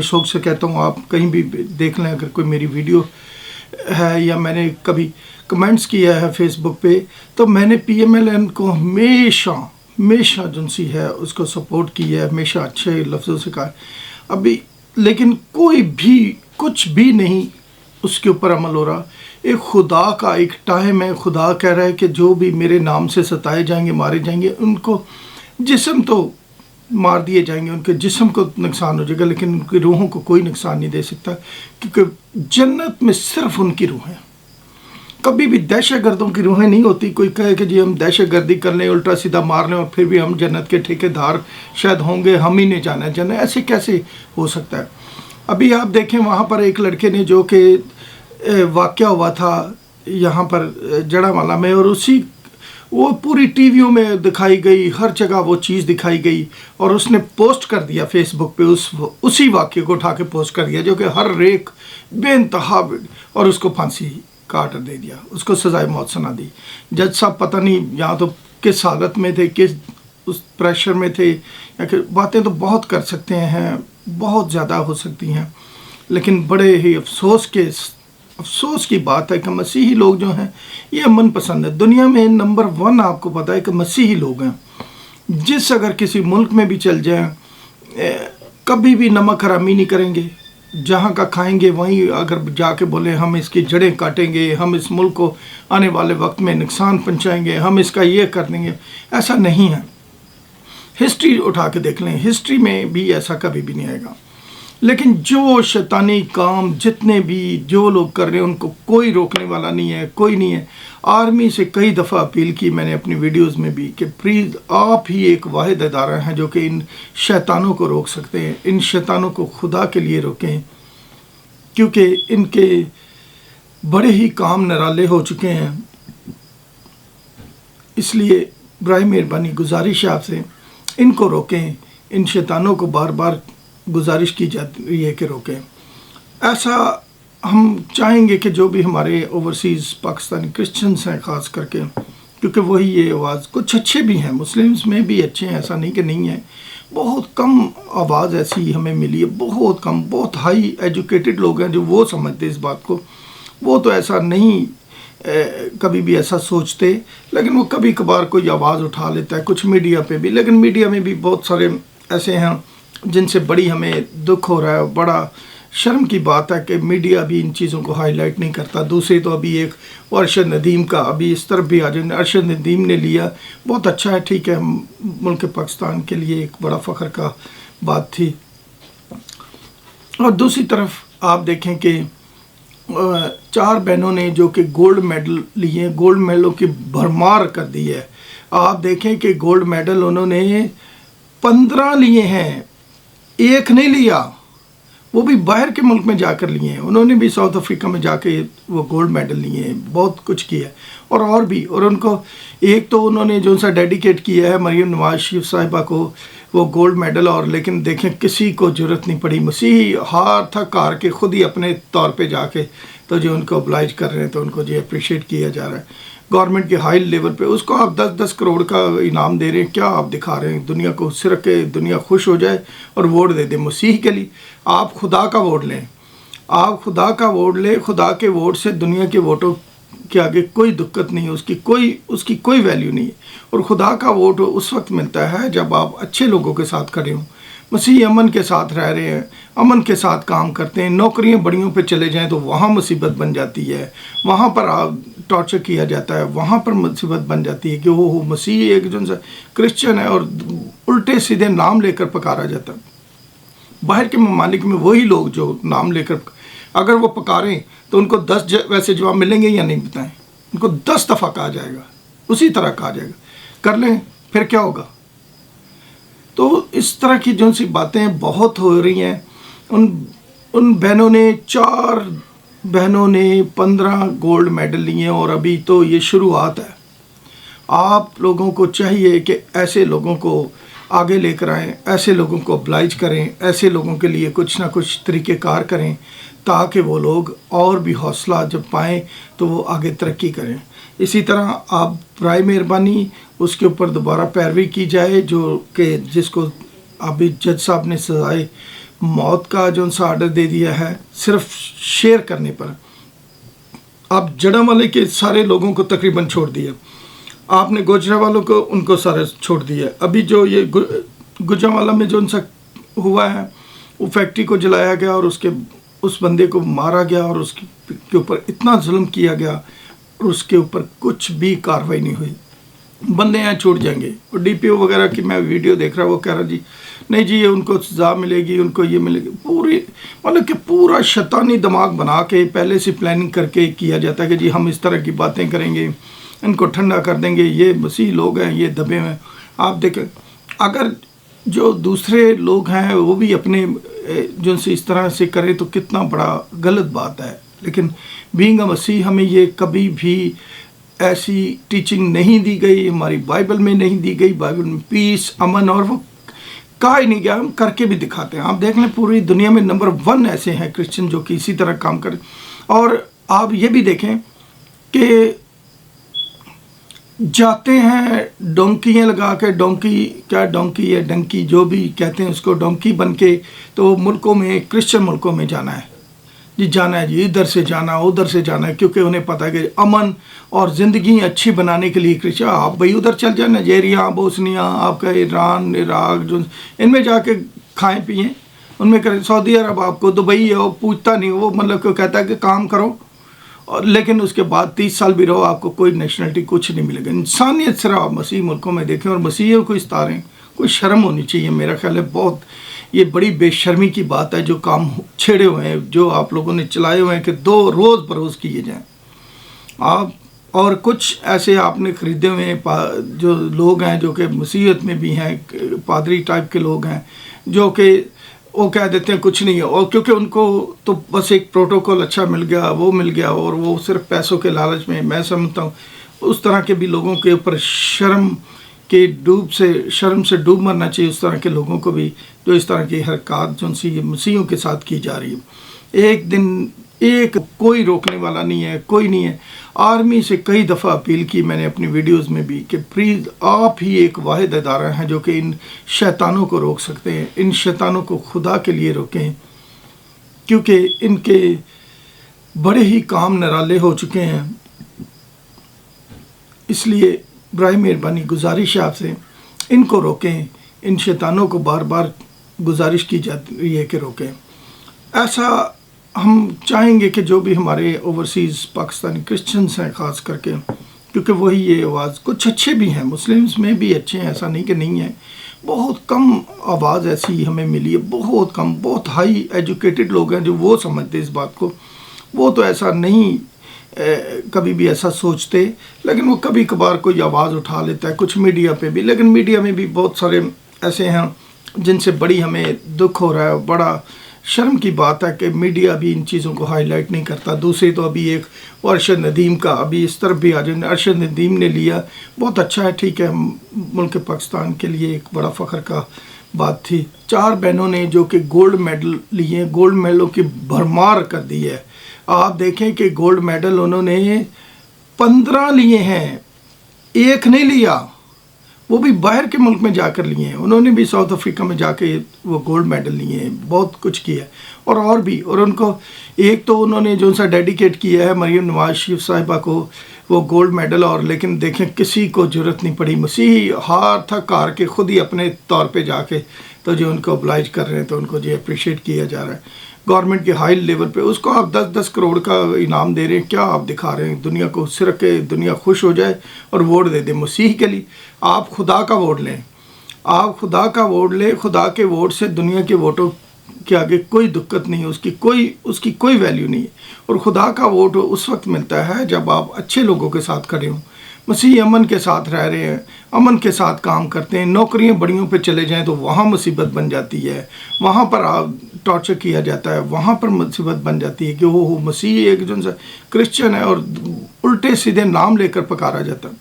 शौक से कहता हूँ, आप कहीं भी देख लें, अगर कोई मेरी वीडियो है या मैंने कभी कमेंट्स किया है फेसबुक पे, तो मैंने PMLN को हमेशा जो सी है उसको सपोर्ट किया है, हमेशा अच्छे लफ्ज़ों से कहा अभी, लेकिन कोई भी कुछ भी नहीं उसके ऊपर अमल हो रहा। एक खुदा का एक टाइम है, खुदा कह रहा है कि जो भी मेरे नाम से सताए जाएंगे, मारे जाएंगे, उनको जिस्म तो मार दिए जाएंगे, उनके जिस्म को नुकसान हो जाएगा, लेकिन उनकी रूहों को कोई नुकसान नहीं दे सकता, क्योंकि जन्नत में सिर्फ उनकी रूह है। कभी भी दहशत गर्दों की रूहें नहीं होती। कोई कहे कि जी हम दहशत गर्दी कर लें, उल्टा सीधा मार लें और फिर भी हम जन्नत के ठेकेदार शायद होंगे, हम ही नहीं जाना जन्नत, ऐसे कैसे हो सकता है। अभी आप देखें वहाँ पर एक लड़के ने जो कि वाक़या हुआ था यहाँ पर जड़ावाला में, और वो पूरी टीवियों में दिखाई गई, हर जगह वो चीज़ दिखाई गई, और उसने पोस्ट कर दिया फेसबुक पे, उसी वाक़े को उठा के पोस्ट कर दिया जो कि हर एक बेइंतहा, और उसको फांसी का आर्डर दे दिया, उसको सजाए मौत सुना दी। जज साहब पता नहीं यहाँ तो किस हालत में थे, किस उस प्रेशर में थे, या कि बातें तो बहुत कर सकते हैं, बहुत ज़्यादा हो सकती हैं, लेकिन बड़े ही अफसोस की बात है कि मसीही लोग जो हैं ये अमन पसंद है। दुनिया में नंबर 1 आपको पता है कि मसीही लोग हैं। जिस अगर किसी मुल्क में भी चल जाएं, कभी भी नमक हरामी नहीं करेंगे, जहाँ का खाएंगे वहीं अगर जाके बोले हम इसकी जड़ें काटेंगे, हम इस मुल्क को आने वाले वक्त में नुकसान पहुँचाएंगे, हम इसका ये कर देंगे, ऐसा नहीं है। हिस्ट्री उठा के देख लें, हिस्ट्री में भी ऐसा कभी भी नहीं आएगा। लेकिन जो शैतानी काम जितने भी जो लोग कर रहे हैं उनको कोई रोकने वाला नहीं है, कोई नहीं है। आर्मी से कई दफ़ा अपील की मैंने अपनी वीडियोस में भी कि प्लीज़ आप ही एक वाहिद अदारा हैं जो कि इन शैतानों को रोक सकते हैं, इन शैतानों को खुदा के लिए रोकें, क्योंकि इनके बड़े ही काम निराले हो चुके हैं। इसलिए बराए मेहरबानी गुजारिश है आपसे, इनको रोकें, इन शैतानों को बार बार गुजारिश की जाती है कि रोकें। ऐसा हम चाहेंगे कि जो भी हमारे ओवरसीज़ पाकिस्तानी क्रिश्चियंस हैं ख़ास करके, क्योंकि वही ये आवाज़, कुछ अच्छे भी हैं, मुस्लिम्स में भी अच्छे हैं, ऐसा नहीं कि नहीं है, बहुत कम आवाज़ ऐसी हमें मिली है, बहुत कम, बहुत हाई एजुकेटेड लोग हैं जो वो समझते इस बात को। वो तो ऐसा नहीं कभी भी ऐसा सोचते, लेकिन वो कभी कभार कोई आवाज़ उठा लेता है, कुछ मीडिया पे भी। लेकिन मीडिया में भी बहुत सारे ऐसे हैं जिनसे बड़ी हमें दुख हो रहा है। बड़ा शर्म की बात है कि मीडिया भी इन चीज़ों को हाईलाइट नहीं करता। दूसरी तो अभी एक अरशद नदीम का, अभी इस तरफ भी आ जाए, अरशद नदीम ने लिया, बहुत अच्छा है, ठीक है, मुल्क पाकिस्तान के लिए एक बड़ा फ़ख्र का बात थी। और दूसरी तरफ आप देखें कि 4 बहनों ने जो कि गोल्ड मेडल लिए, गोल्ड मेडलों की भरमार कर दी है। आप देखें कि गोल्ड मेडल उन्होंने 15 लिए हैं, एक नहीं लिया, वो भी बाहर के मुल्क में जाकर लिए हैं। उन्होंने भी साउथ अफ्रीका में जाके वो गोल्ड मेडल लिए हैं, बहुत कुछ किया है। और भी, और उनको एक तो उन्होंने जो सा डेडिकेट किया है मरियम नवाज शरीफ साहिबा को वो गोल्ड मेडल, और लेकिन देखें किसी को ज़रूरत नहीं पड़ी, मसीही हार थक हार के खुद ही अपने तौर पे जाके तो जो उनको oblige कर रहे हैं, तो उनको जो अप्रिशिएट किया जा रहा है गवर्नमेंट के हाई लेवल पे। उसको आप 10-10 करोड़ का इनाम दे रहे हैं, क्या आप दिखा रहे हैं दुनिया को, सिर्फ के दुनिया खुश हो जाए और वोट दे दें मसीह के लिए। आप खुदा का वोट लें, आप खुदा का वोट लें, खुदा के वोट से दुनिया के वोटों के आगे कोई दिक्कत नहीं है, उसकी कोई वैल्यू नहीं है। और खुदा का वोट उस वक्त मिलता है जब आप अच्छे लोगों के साथ खड़े हों। मसीह अमन के साथ रह रहे हैं, अमन के साथ काम करते हैं। नौकरियां बड़ियों पे चले जाएं तो वहाँ मुसीबत बन जाती है, वहाँ पर टॉर्चर किया जाता है, वहाँ पर मुसीबत बन जाती है कि वो मसीह एक जो सा क्रिश्चियन है और उल्टे सीधे नाम लेकर पकारा जाता है। बाहर के ममालिक में वही लोग जो नाम लेकर अगर वो पकारें तो उनको 10 वैसे जवाब मिलेंगे या नहीं बताएं, उनको 10 दफ़ा कहा जाएगा, उसी तरह कहा जाएगा, कर लें फिर क्या होगा। तो इस तरह की जो सी बातें बहुत हो रही हैं। उन बहनों ने 4 बहनों ने 15 गोल्ड मेडल लिए और अभी तो ये शुरुआत है। आप लोगों को चाहिए कि ऐसे लोगों को आगे लेकर आएँ, ऐसे लोगों को oblige करें, ऐसे लोगों के लिए कुछ ना कुछ तरीक़ेकार करें ताकि वो लोग और भी हौसला जब पाएँ तो वो आगे तरक्की करें। इसी तरह आप बराए मेहरबानी उसके ऊपर दोबारा पैरवी की जाए जो कि जिसको अभी जज साहब ने सजाए मौत का जो सा आर्डर दे दिया है सिर्फ शेयर करने पर। आप जड़ावाले के सारे लोगों को तकरीबन छोड़ दिया, आपने गुजरावालों को उनको सारे छोड़ दिया। अभी जो ये गुजरावाला में जो सा हुआ है, वो फैक्ट्री को जलाया गया और उस बंदे को मारा गया और उसके ऊपर इतना जुल्म किया गया और उसके ऊपर कुछ भी कार्रवाई नहीं हुई। बंदे यहाँ छूट जाएंगे। और डीपीओ वगैरह की मैं वीडियो देख रहा, वो कह रहा जी नहीं जी ये उनको सजा मिलेगी, उनको ये मिलेगी। पूरी मतलब कि पूरा शैतानी दिमाग बना के पहले से प्लानिंग करके किया जाता है कि जी हम इस तरह की बातें करेंगे, इनको ठंडा कर देंगे, ये मसीह लोग हैं, ये दबे हुए हैं। आप देखें अगर जो दूसरे लोग हैं वो भी अपने जो से इस तरह से करें तो कितना बड़ा गलत बात है। लेकिन बीइंग अ मसीह हमें ये कभी भी ऐसी टीचिंग नहीं दी गई, हमारी बाइबल में नहीं दी गई। बाइबल में पीस, अमन और वो कहा ही नहीं गया, हम करके भी दिखाते हैं। आप देख लें पूरी दुनिया में नंबर 1 ऐसे हैं क्रिश्चियन जो कि इसी तरह काम करें। और आप ये भी देखें कि जाते हैं डोंकियाँ लगा के, डोंकी है डंकी जो भी कहते हैं उसको, डोंकी बन के तो मुल्कों में, क्रिश्चियन मुल्कों में जाना है जी, जाना है जी, इधर से जाना उधर से जाना है, क्योंकि उन्हें पता है कि अमन और ज़िंदगी अच्छी बनाने के लिए क्रिश्चियन आप भाई उधर चल जाए, नाइजीरिया, बोस्निया, आपका ईरान, इराक, जो इनमें जाके खाएं पिएँ, उनमें करें। सऊदी अरब आपको दुबई है, वो पूछता नहीं, वो मतलब क्यों कहता है कि काम करो, और लेकिन उसके बाद 30 साल भी रहो आपको कोई नेशनलिटी कुछ नहीं मिलेगा। इंसानियत सिर्फ आप मसीह मुल्कों में देखें और मसीहियों को इस्तारें, कोई शर्म होनी चाहिए। मेरा ख्याल है बहुत ये बड़ी बेशर्मी की बात है जो काम छेड़े हुए हैं, जो आप लोगों ने चलाए हुए हैं कि 2 रोज़ बरोज़ किए जाएं आप। और कुछ ऐसे आपने ख़रीदे हुए हैं जो लोग हैं जो कि मसीहत में भी हैं, पादरी टाइप के लोग हैं जो कि वो कह देते हैं कुछ नहीं है, और क्योंकि उनको तो बस एक प्रोटोकॉल अच्छा मिल गया, वो मिल गया, और वो सिर्फ पैसों के लालच में, मैं समझता हूँ उस तरह के भी लोगों के ऊपर शर्म से डूब मरना चाहिए। उस तरह के लोगों को भी जो इस तरह की हरकत जो सी मसीहों के साथ की जा रही है। एक दिन कोई रोकने वाला नहीं है, कोई नहीं है। आर्मी से कई दफ़ा अपील की मैंने अपनी वीडियोस में भी कि प्लीज़ आप ही एक वाहिद इदारा हैं जो कि इन शैतानों को रोक सकते हैं। इन शैतानों को खुदा के लिए रोकें, क्योंकि इनके बड़े ही काम निराले हो चुके हैं। इसलिए बराए मेहरबानी गुजारिश है आपसे, इनको रोकें। इन शैतानों को बार बार गुजारिश की जाती है कि रोकें। ऐसा हम चाहेंगे कि जो भी हमारे ओवरसीज़ पाकिस्तानी क्रिश्चियंस हैं ख़ास करके, क्योंकि वही ये आवाज़, कुछ अच्छे भी हैं, मुस्लिम्स में भी अच्छे हैं, ऐसा नहीं कि नहीं है। बहुत कम आवाज़ ऐसी हमें मिली है, बहुत कम, बहुत हाई एजुकेटेड लोग हैं जो वो समझते इस बात को। वो तो ऐसा नहीं कभी भी ऐसा सोचते, लेकिन वो कभी कभार कोई आवाज़ उठा लेता है, कुछ मीडिया पे भी। लेकिन मीडिया में भी बहुत सारे ऐसे हैं जिनसे बड़ी हमें दुख हो रहा है। बड़ा शर्म की बात है कि मीडिया भी इन चीज़ों को हाईलाइट नहीं करता। दूसरी तो अभी एक अरशद नदीम का, अभी इस तरफ भी आ जाए, अरशद नदीम ने लिया, बहुत अच्छा है, ठीक है, मुल्क पाकिस्तान के लिए एक बड़ा फ़ख्र का बात थी। 4 बहनों ने जो कि गोल्ड मेडल लिए, गोल्ड मेडलों की भरमार कर दी है। आप देखें कि गोल्ड मेडल उन्होंने 15 लिए हैं, एक नहीं लिया, वो भी बाहर के मुल्क में जाकर लिए हैं। उन्होंने भी साउथ अफ्रीका में जाके वो गोल्ड मेडल लिए हैं, बहुत कुछ किया है। और भी, और उनको एक तो उन्होंने जो सा डेडिकेट किया है मरियम नवाज शरीफ साहिबा को वो गोल्ड मेडल, और लेकिन देखें किसी को ज़रूरत नहीं पड़ी। मसीही हार थक हार के खुद ही अपने तौर पे जाके तो जो उनको oblige कर रहे हैं, तो उनको जो अप्रिशिएट किया जा रहा है गवर्नमेंट के हाई लेवल पे। उसको आप 10-10 करोड़ का इनाम दे रहे हैं, क्या आप दिखा रहे हैं दुनिया को? सिर्फ के दुनिया खुश हो जाए और वोट दे दे मसीह के लिए। आप खुदा का वोट लें, आप खुदा का वोट लें। खुदा के वोट से दुनिया के वोटों के आगे कोई दिक्कत नहीं है, उसकी कोई वैल्यू नहीं है। और खुदा का वोट उस वक्त मिलता है जब आप अच्छे लोगों के साथ खड़े हों। मसीह अमन के साथ रह रहे हैं, अमन के साथ काम करते हैं। नौकरियां बड़ियों पे चले जाएं तो वहाँ मुसीबत बन जाती है, वहाँ पर टॉर्चर किया जाता है, वहाँ पर मुसीबत बन जाती है कि वो मसीह एक जो क्रिश्चियन है और उल्टे सीधे नाम लेकर पकारा जाता है।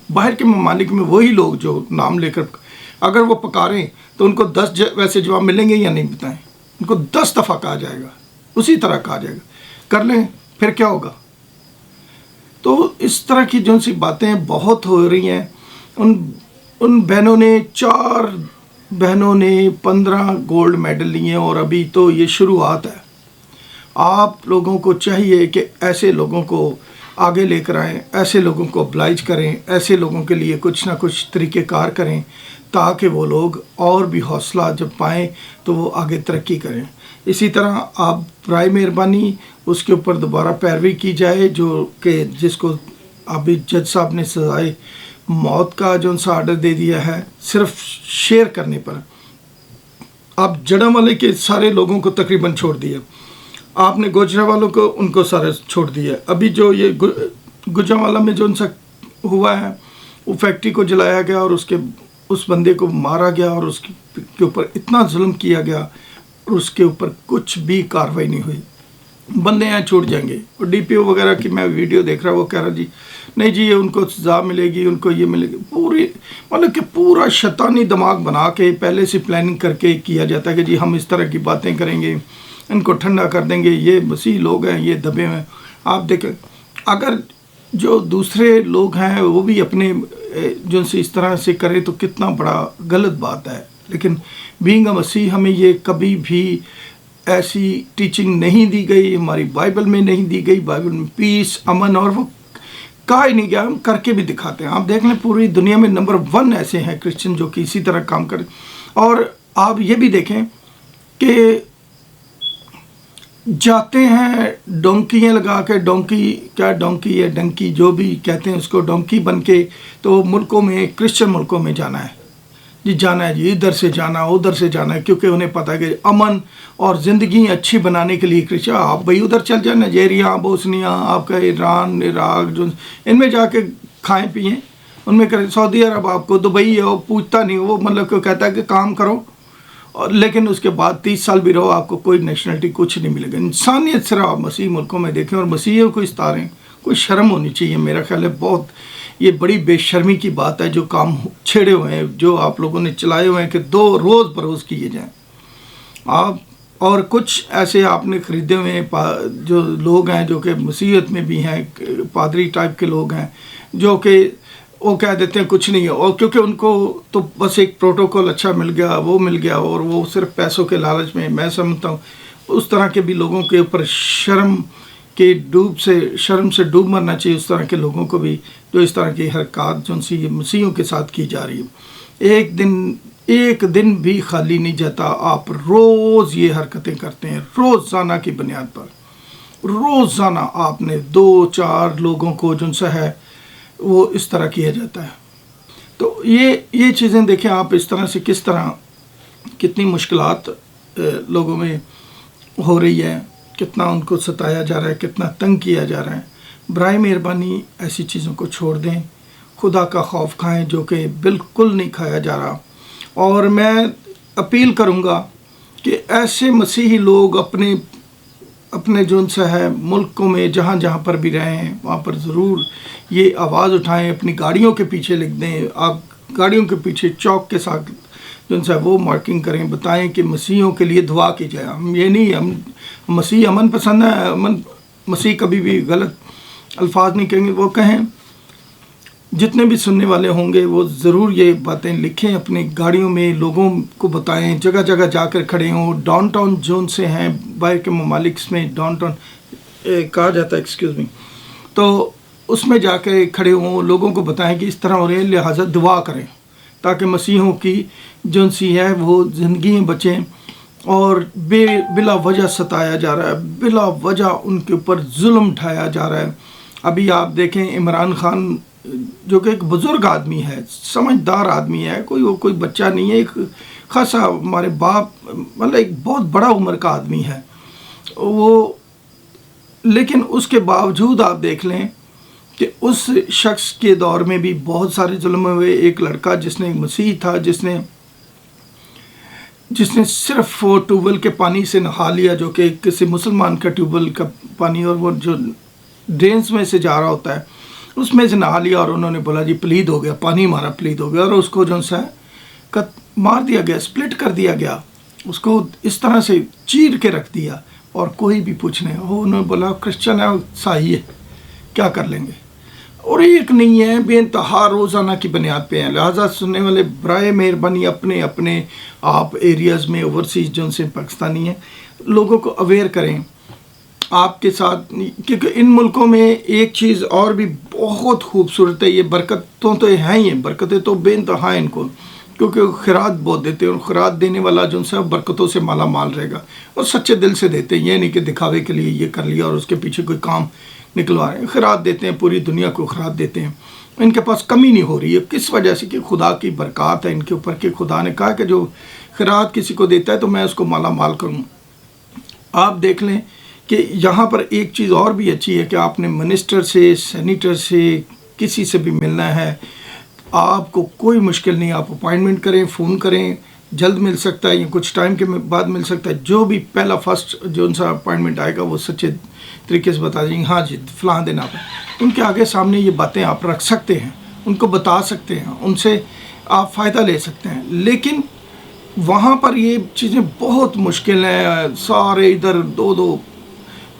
बाहर के ममालिक में वही लोग जो नाम लेकर अगर वो पकारें तो उनको 10 वैसे जवाब मिलेंगे या नहीं बताएं? उनको 10 दफ़ा कहा जाएगा, उसी तरह कहा जाएगा, कर लें फिर क्या होगा? तो इस तरह की जो सी बातें बहुत हो रही हैं। उन बहनों ने 4 बहनों ने 15 गोल्ड मेडल लिए और अभी तो ये शुरुआत है। आप लोगों को चाहिए कि ऐसे लोगों को आगे लेकर आएं, ऐसे लोगों को oblige करें, ऐसे लोगों के लिए कुछ ना कुछ तरीक़ेकार करें ताकि वो लोग और भी हौसला जब पाएँ तो वो आगे तरक्की करें। इसी तरह आप बराए मेहरबानी उसके ऊपर दोबारा पैरवी की जाए जो कि जिसको अभी जज साहब ने सजाए मौत का जो सा आर्डर दे दिया है सिर्फ शेयर करने पर। आप जड़ावाले के सारे लोगों को तकरीबन छोड़ दिया, आपने गुजरावालों को उनको सारे छोड़ दिया। अभी जो ये गुजरावाला में जो सा हुआ है वो फैक्ट्री को जलाया गया और उस बंदे को मारा गया और उसके ऊपर इतना जुल्म किया गया और उसके ऊपर कुछ भी कार्रवाई नहीं हुई। बंदे यहाँ छूट जाएंगे। और डीपीओ वगैरह की मैं वीडियो देख रहा, वो कह रहा जी नहीं जी ये उनको सज़ा मिलेगी, उनको ये मिलेगी। पूरी मतलब कि पूरा शैतानी दिमाग बना के पहले से प्लानिंग करके किया जाता है कि जी हम इस तरह की बातें करेंगे, इनको ठंडा कर देंगे, ये मसीह लोग हैं, ये दबे हुए हैं। आप देखें अगर जो दूसरे लोग हैं वो भी अपने जो से इस तरह से करें तो कितना बड़ा गलत बात है। लेकिन बीइंग अ मसीह हमें ये कभी भी ऐसी टीचिंग नहीं दी गई, हमारी बाइबल में नहीं दी गई। बाइबल में पीस, अमन और वो कहा ही नहीं गया, हम करके भी दिखाते हैं। आप देख लें पूरी दुनिया में नंबर 1 ऐसे हैं क्रिश्चियन जो कि इसी तरह काम करें। और आप ये भी देखें कि जाते हैं डोंकियाँ लगा के, डोंकी है डंकी जो भी कहते हैं उसको, डोंकी बन के तो मुल्कों में, क्रिश्चियन मुल्कों में जाना है जी, जाना है जी, इधर से जाना उधर से जाना है, क्योंकि उन्हें पता है कि अमन और ज़िंदगी अच्छी बनाने के लिए क्रिश्चियन आप भाई उधर चल जाए, नाइजीरिया, बोस्निया, आपका ईरान, इराक, जो इनमें जाके खाएं पिएँ, उनमें करें। सऊदी अरब आपको दुबई है वो पूछता नहीं, वो मतलब को कहता है कि काम करो, और लेकिन उसके बाद 30 साल भी रहो आपको कोई नेशनलिटी कुछ नहीं मिलेगा। इंसानियत सिर्फ आप मसीह मुल्कों में देखें और मसीहियों को इस्तारें, कोई शर्म होनी चाहिए। मेरा ख्याल है बहुत ये बड़ी बेशर्मी की बात है जो काम छेड़े हुए हैं, जो आप लोगों ने चलाए हुए हैं कि 2 रोज़ बरोज़ किए जाएं आप। और कुछ ऐसे आपने ख़रीदे हुए हैं जो लोग हैं जो कि मसीहत में भी हैं, पादरी टाइप के लोग हैं जो कि वो कह देते हैं कुछ नहीं है, और क्योंकि उनको तो बस एक प्रोटोकॉल अच्छा मिल गया, वो मिल गया, और वो सिर्फ पैसों के लालच में। मैं समझता हूँ उस तरह के भी लोगों के ऊपर शर्म से डूब मरना चाहिए, उस तरह के लोगों को भी जो इस तरह की हरकत जो सी मसीहों के साथ की जा रही है। एक दिन भी खाली नहीं जाता, आप रोज़ ये हरकतें करते हैं, रोज़ाना की बुनियाद पर। रोज़ाना आपने 2-4 लोगों को जो सा है वो इस तरह किया जाता है। तो ये चीज़ें देखें आप इस तरह से किस तरह कितनी मुश्किलात लोगों में हो रही है, कितना उनको सताया जा रहा है, कितना तंग किया जा रहा है। बराए मेहरबानी ऐसी चीज़ों को छोड़ दें, खुदा का खौफ खाएं जो कि बिल्कुल नहीं खाया जा रहा। और मैं अपील करूँगा कि ऐसे मसीही लोग अपने जो सा है मुल्कों में जहाँ जहाँ पर भी रहे हैं वहाँ पर ज़रूर ये आवाज़ उठाएं, अपनी गाड़ियों के पीछे लिख दें। आप गाड़ियों के पीछे चौक के साथ जो सा वो मार्किंग करें, बताएं कि मसीहों के लिए दुआ की जाए। हम ये नहीं, हम मसीह अमन पसंद है, मसीह कभी भी गलत अल्फाज नहीं कहेंगे। वो कहें, जितने भी सुनने वाले होंगे वो ज़रूर ये बातें लिखें, अपनी गाड़ियों में लोगों को बताएं, जगह जगह जाकर खड़े हों। डाउनटाउन जोन से हैं बाहर के ममालिक में, डाउनटाउन कहा जाता है, एक्सक्यूज़ मी, तो उसमें जाकर खड़े हों, लोगों को बताएं कि इस तरह हो रहे हैं, लिहाजा दुआ करें ताकि मसीहों की जो सी है वो ज़िंदगी में बचें। और बिला वजह सताया जा रहा है, बिला वजह उनके ऊपर जुल्म उठाया जा रहा है। अभी आप देखें इमरान खान जो कि एक बुज़ुर्ग आदमी है, समझदार आदमी है, कोई बच्चा नहीं है, एक खासा हमारे बाप मतलब एक बहुत बड़ा उम्र का आदमी है वो। लेकिन उसके बावजूद आप देख लें कि उस शख्स के दौर में भी बहुत सारे जुल्म हुए। एक लड़का जिसने मसीह था, जिसने सिर्फ वो ट्यूबवेल के पानी से नहा लिया, जो कि किसी मुसलमान का ट्यूबवेल का पानी और वो जो ड्रेन्स में से जा रहा होता है उसमें से नहा लिया, और उन्होंने बोला जी प्लीद हो गया, पानी हमारा प्लीद हो गया, और उसको जो सा मार दिया गया, स्प्लिट कर दिया गया, उसको इस तरह से चीर के रख दिया, और कोई भी पूछने उन्होंने बोला क्रिश्चियन है, सही है, क्या कर लेंगे। اور ایک نہیں ہے، بے انتہا روزانہ کی بنیاد پہ ہیں. لہٰذا سننے والے برائے مہربانی اپنے اپنے آپ ایریاز میں اوورسیز جو ان سے پاکستانی ہیں لوگوں کو اویئر کریں آپ کے ساتھ، کیونکہ ان ملکوں میں ایک چیز اور بھی بہت خوبصورت ہے. یہ برکتوں تو ہیں ہی ہیں، برکتیں تو بے انتہا ہیں ان کو، کیونکہ وہ خیرات بہت دیتے ہیں، اور خیرات دینے والا جو ہے برکتوں سے مالا مال رہے گا، اور سچے دل سے دیتے ہیں. یہ نہیں کہ دکھاوے کے لیے یہ کر لیا اور اس کے پیچھے کوئی کام نکلوا رہے ہیں. خیرات دیتے ہیں، پوری دنیا کو خیرات دیتے ہیں. ان کے پاس کمی نہیں ہو رہی ہے. کس وجہ سے؟ کہ خدا کی برکات ہے ان کے اوپر، کہ خدا نے کہا کہ جو خیرات کسی کو دیتا ہے تو میں اس کو مالا مال کروں. آپ دیکھ لیں کہ یہاں پر ایک چیز اور بھی اچھی ہے کہ آپ نے منسٹر سے، سینیٹر سے، کسی سے بھی ملنا ہے، آپ کو کوئی مشکل نہیں. آپ اپائنٹمنٹ کریں، فون کریں، جلد مل سکتا ہے یا کچھ ٹائم کے بعد مل سکتا ہے. جو بھی پہلا فرسٹ جو ان سا اپائنٹمنٹ آئے گا وہ سچے طریقے سے بتا دیں گے ہاں جی فلاں دن آپ ان کے آگے سامنے یہ باتیں آپ رکھ سکتے ہیں، ان کو بتا سکتے ہیں، ان سے آپ فائدہ لے سکتے ہیں. لیکن وہاں پر یہ چیزیں بہت مشکل ہیں. سارے ادھر 2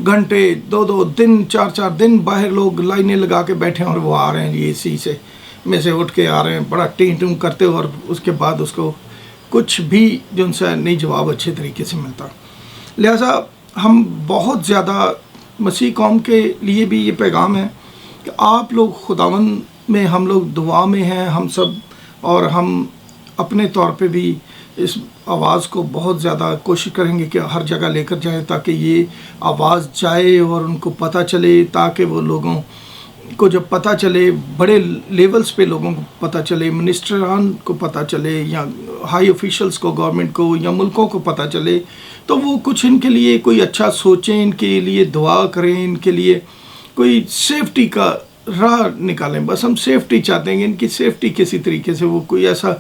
گھنٹے 2 دن 4 دن باہر لوگ لائنیں لگا کے بیٹھے ہیں، اور وہ آ رہے ہیں اے سی سے میں سے اٹھ کے آ رہے ہیں بڑا ٹیم کرتے ہو، اور اس کے بعد اس کو کچھ بھی جو ان سے نہیں جواب اچھے طریقے سے ملتا. لہٰذا ہم بہت زیادہ مسیح قوم کے لیے بھی یہ پیغام ہے کہ آپ لوگ خداوند میں، ہم لوگ دعا میں ہیں ہم سب، اور ہم اپنے طور پہ بھی اس آواز کو بہت زیادہ کوشش کریں گے کہ ہر جگہ لے کر جائیں، تاکہ یہ آواز جائے اور ان کو پتہ چلے، تاکہ وہ لوگوں کو جب پتہ چلے، بڑے لیولز پہ لوگوں کو پتہ چلے، منسٹران کو پتہ چلے، یا ہائی آفیشلز کو، گورنمنٹ کو یا ملکوں کو پتہ چلے، تو وہ کچھ ان کے لیے کوئی اچھا سوچیں، ان کے لیے دعا کریں، ان کے لیے کوئی سیفٹی کا راہ نکالیں. بس ہم سیفٹی چاہتے ہیں کہ ان کی سیفٹی کسی طریقے سے وہ کوئی ایسا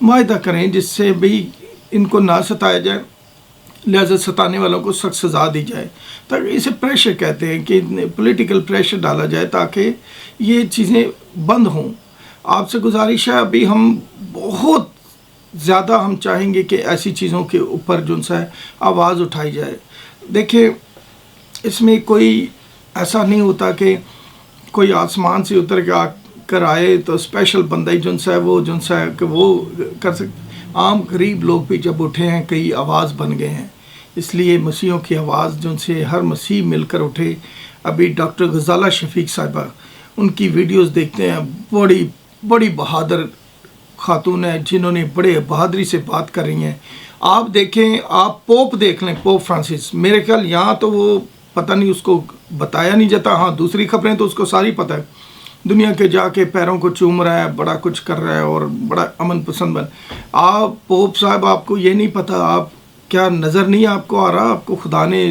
معاہدہ کریں جس سے بھی ان کو نہ ستایا جائے، لہٰذا ستانے والوں کو سخت سزا دی جائے. تاکہ اسے پریشر کہتے ہیں کہ پولیٹیکل پریشر ڈالا جائے تاکہ یہ چیزیں بند ہوں. آپ سے گزارش ہے، ابھی ہم بہت زیادہ ہم چاہیں گے کہ ایسی چیزوں کے اوپر جو ہے آواز اٹھائی جائے. دیکھیں اس میں کوئی ایسا نہیں ہوتا کہ کوئی آسمان سے اتر کے آ کر آئے تو اسپیشل بندہ ہی جو ہے وہ جو ہے کہ وہ کر سکتے. عام غریب لوگ بھی جب اٹھے ہیں کئی آواز بن گئے ہیں. اس لیے مسیحوں کی آواز جو سے ہر مسیح مل کر اٹھے. ابھی ڈاکٹر غزالہ شفیق صاحبہ، ان کی ویڈیوز دیکھتے ہیں، بڑی بڑی بہادر خاتون ہیں جنہوں نے بڑے بہادری سے بات کر رہی ہیں. آپ دیکھیں، آپ پوپ دیکھ لیں، پوپ فرانسس، میرے خیال یہاں تو وہ پتہ نہیں اس کو بتایا نہیں جاتا. ہاں دوسری خبریں تو اس کو ساری پتہ ہے، دنیا کے جا کے پیروں کو چوم رہا ہے، بڑا کچھ کر رہا ہے اور بڑا امن پسند بن. آپ پوپ صاحب، آپ کو یہ نہیں پتہ، آپ کیا نظر نہیں آپ کو آ رہا؟ آپ کو خدا نے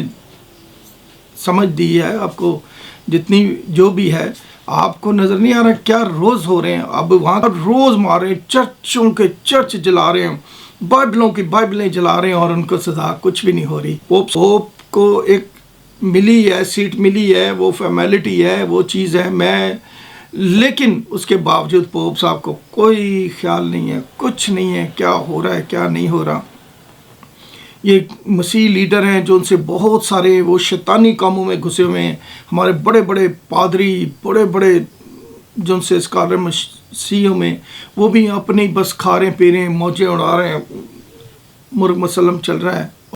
سمجھ دی ہے، آپ کو جتنی جو بھی ہے آپ کو نظر نہیں آ رہا کیا روز ہو رہے ہیں. اب وہاں پر روز مار رہے ہیں، چرچوں کے چرچ جلا رہے ہیں، بائبلوں کی بائبلیں جلا رہے ہیں، اور ان کو سزا کچھ بھی نہیں ہو رہی. پوپ کو ایک ملی ہے، سیٹ ملی ہے، وہ فارمیلٹی ہے، وہ چیز ہے. لیکن اس کے باوجود پوپ صاحب کو کوئی خیال نہیں ہے، کچھ نہیں ہے کیا ہو رہا ہے کیا نہیں ہو رہا. یہ مسیح لیڈر ہیں جو ان سے بہت سارے وہ شیطانی کاموں میں گھسے ہوئے ہیں. ہمارے بڑے بڑے پادری، بڑے بڑے جو ان سے اسکالر مسیحوں میں، وہ بھی اپنی بس کھا رہے ہیں، پی رہے ہیں، موجیں اڑا رہے ہیں، مرغ مسلم چل رہا ہے.